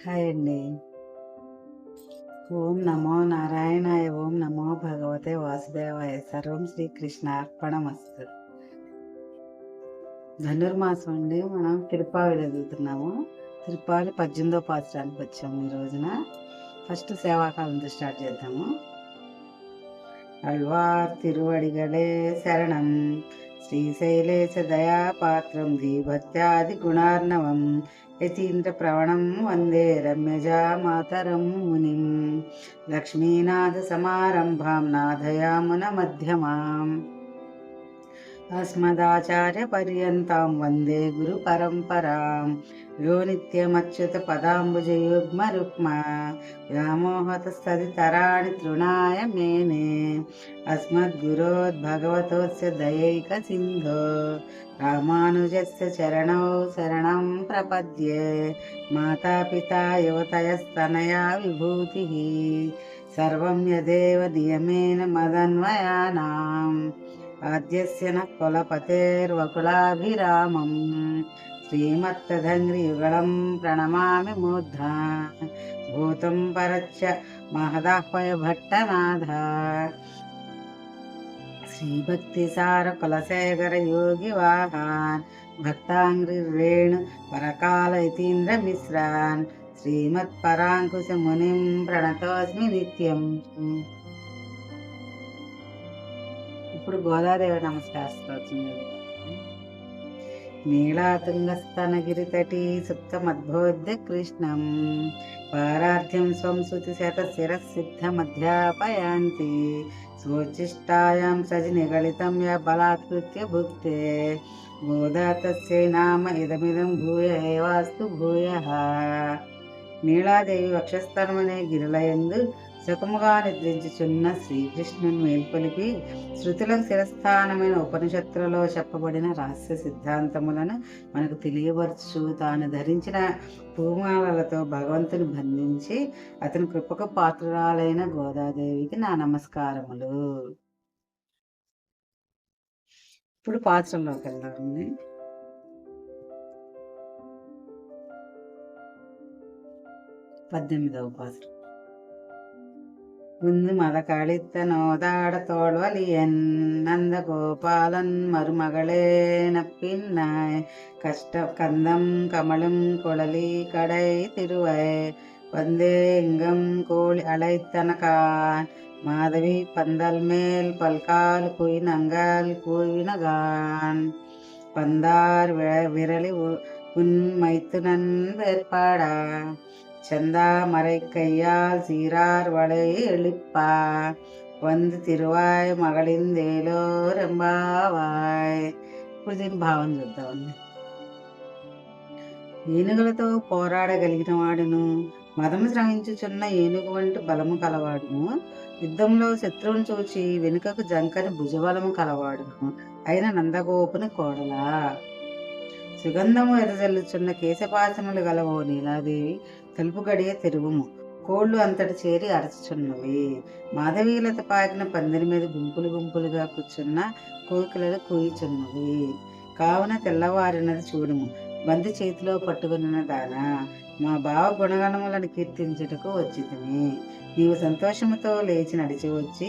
Hi అండి. ఓం నమో నారాయణాయ. ఓం నమో భగవతే వాసుదేవాయ. సర్వం శ్రీకృష్ణార్పణమస్తు. ధనుర్మాసం అండి. మనం తిరుప్పావి చదువుతున్నాము. తిరుప్పావి 18వ పాసురానికి వచ్చాము ఈ రోజున. ఫస్ట్ సేవాకాలంతో స్టార్ట్ చేద్దాము. అழ்వార్ తిరువడిగలే శరణం. శ్రీశైలేశ దయాపాత్రం ధీభక్త్యాది గుణార్ణవం యతీంద్ర ప్రవణం వందే రమ్యజా మాతరం మునిం. లక్ష్మీనాథ సమారంభాం నాథయామున మధ్యమాం అస్మదాచార్య పర్యంతం వందే గురు పరంపరాం. యో నిత్యమచ్యుత పదాంబుజయుగ్మ రుక్మ వ్యామోహతస్తదితరాణి తృణాయ మేనే. అస్మద్గురోద్భగవతోస్య దయైక సింధో రామానుజస్య చరణౌ శరణం ప్రపద్యే. మాతాపితా యువతయస్తనయా విభూతిః సర్వం యదేవ నియమేన మదన్వయానాం. ఆద్యస్య న కులపతేర్వకులాభిరామం శ్రీమత్తదంగ్రియుగళం ప్రణమామి మూర్ధా. భూతం పరచ్చ మహదాహ్వయ భట్టనాథ శ్రీభక్తిసార కులశేఖర యోగి వాహాన్ భక్తాంగ్రిరేణు పరకాల యతీంద్ర మిశ్రాన్ శ్రీమత్పరాంకుశ మునిం ప్రణతోస్మి నిత్యం. ఇప్పుడు గోదాదేవి నమస్కార స్తోత్రం. నీళాతుంగస్తనగిరితటీ సుప్తమద్బోధ్య కృష్ణం పారార్థ్యం స్వం శృతి శతశిరసిద్ధమధ్యాపయాంతి. స్వోచ్చిష్టాయాం సజి నిగళితం య బలాత్కృత్య భుక్తే. గోదా తస్యై నామ ఇదమిదం భూయ ఏవాస్తు భూయః. నీలాదేవి వక్షస్థలమనే గిరిలయందు సుఖముగా నిద్రించుచున్న శ్రీకృష్ణుని మేల్కొలిపి శృతులకు శిరస్థానమైన ఉపనిషత్తులలో చెప్పబడిన రహస్య సిద్ధాంతములను మనకు తెలియపరచు తాను ధరించిన పూమాలతో భగవంతుని బంధించి అతని కృపకు పాత్రురాలైన గోదాదేవికి నా నమస్కారములు. ఇప్పుడు పాత్రలోకి వెళ్దామండి. 18వ పాత్రం. உந்து மதகளித்த நோதாட தோல்வலியன் நந்த கோபாலன் மருமகளே நப்பின்னாய். கஷ்ட கந்தம் கமலும் குழலி கடை திருவை வந்தே இங்கம் கோழி அழைத்தனகான். மாதவி பந்தல் மேல் பல்கால் குயினங்கால் கூவினகான். பந்தார் விரலி உன் மைத்துனன் வேற்பாடா. செந்தாமரை கையால் சீரார் வளை எழுப்பா. వందు తిరువాయ్ మగళిందేలో రెంబావాయ్. ఇప్పుడు దీని భావం చూద్దామండి. ఏనుగులతో పోరాడగలిగిన వాడును, మదము శ్రమించుచున్న ఏనుగు వంటి బలము కలవాడును, యుద్ధంలో శత్రువును చూచి వెనుకకు జంకని భుజబలము కలవాడును అయిన నందగోపుని కోడలా. సుగంధము ఎదజల్లుచున్న కేశపాశములు గలవో నీలాదేవి, తలుపు గడియ తెరువుము. కోళ్లు అంతటి చేరి అరచుచున్నవి. మాధవీలత పాకిన పందిరి మీద గుంపులు గుంపులుగా కూర్చున్న కోకిలలు కూయిచున్నవి. కావున తెల్లవారినది చూడుము. బంతి చేతిలో పట్టుకున్న దానా, మా బావ గుణగణములను కీర్తించుటకు వచ్చితిని. నీవు సంతోషముతో లేచి నడిచి వచ్చి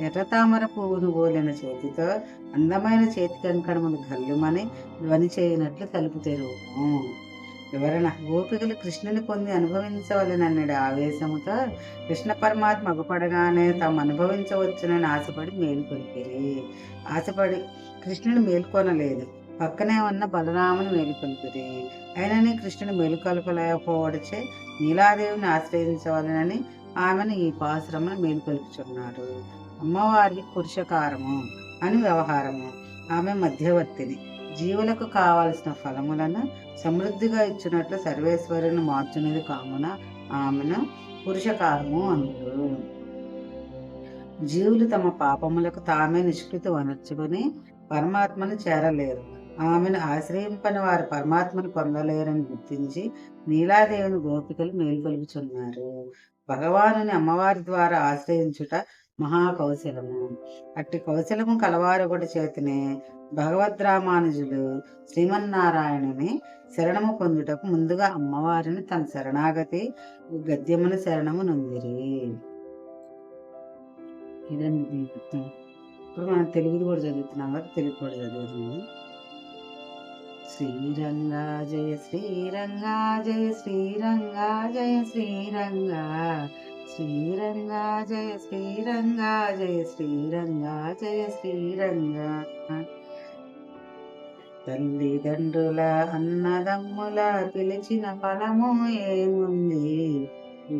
ఎర్రతామర పువ్వును పోలిన చేతితో అందమైన చేతి కంకణములు గల్లుమని ధ్వని చేయనట్లు తలుపు తెరువుము. వివరణ: గోపికలు కృష్ణుని పొంది అనుభవించవలనన్నడి ఆవేశముతో కృష్ణ పరమాత్మ అగుపడగానే తాము అనుభవించవచ్చునని ఆశపడి మేలుకొలిపిరి. ఆశపడి కృష్ణుని మేల్కొనలేదు, పక్కనే ఉన్న బలరాముని మేలుకొలిపిరి. అయినని కృష్ణుని మేలుకొల్పలేకపోవడచే నీలాదేవిని ఆశ్రయించవలనని ఆమెను ఈ పాశ్రమను మేలుకొల్పుచున్నారు. అమ్మవారి పురుషకారము అని వ్యవహారము. ఆమె మధ్యవర్తిని. జీవులకు కావలసిన ఫలములను సమృద్ధిగా ఇచ్చినట్లు సర్వేశ్వరుని మార్చున్నది కావున ఆమెను పురుషకారము అందురు. జీవులు తమ పాపములకు తామే నిష్కృతి వనర్చుకుని పరమాత్మను చేరలేరు. ఆమెను ఆశ్రయింపని వారు పరమాత్మను పొందలేరని గుర్తించి నీలాదేవిని గోపికలు మేల్కొల్పుచున్నారు. భగవానుని అమ్మవారి ద్వారా ఆశ్రయించుట మహాకౌశలము. అట్టి కౌశలము కలవారొకటి చేతనే భగవద్రామానుజులు శ్రీమన్నారాయణుని శరణము పొందుటకు ముందుగా అమ్మవారిని తన శరణాగతి గద్యమును శరణము నొందిరి. ఇదండి. ఇప్పుడు మనం తెలుగుది కూడా చదువుతున్నాం కదా, తెలుగు కూడా చదువుతున్నాము. శ్రీరంగా జయ శ్రీరంగా జయ శ్రీరంగా జయ శ్రీరంగా శ్రీరంగా జయ శ్రీరంగా జయ శ్రీరంగా జయ శ్రీరంగా. తల్లిదండ్రుల అన్నదమ్ముల పిలిచిన ఫలము ఏముంది?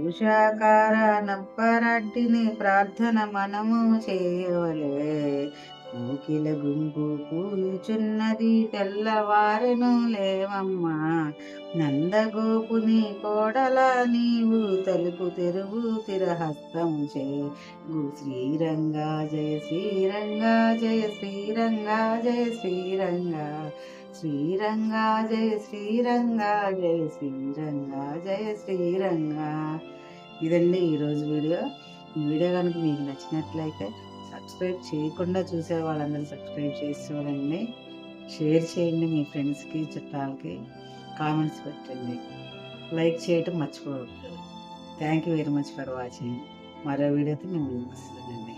ఉషాకార నప్పరడ్డిని ప్రార్థన మనము చేయవలే. కోకిల గుంపు కూలుచున్నది తెల్లవారెను లేవమ్మా. నందగోపుని కోడల నీవు తలుపు తెరువు తిరహస్తము చే. శ్రీరంగా జయ శ్రీరంగా జయ శ్రీరంగా జయ శ్రీరంగా శ్రీరంగా జయ శ్రీరంగా జయ శ్రీరంగా జయ శ్రీరంగా. ఇదండి ఈరోజు వీడియో. ఈ వీడియో కనుక మీకు నచ్చినట్లయితే సబ్స్క్రైబ్ చేయకుండా చూసే వాళ్ళందరూ సబ్స్క్రైబ్ చేసి చూడండి. షేర్ చేయండి మీ ఫ్రెండ్స్కి, చుట్టాలకి. కామెంట్స్ పెట్టండి. లైక్ చేయటం మర్చిపోవద్దు. Thank you very much for watching. మరో వీడియోతో మేము వస్తుందండి.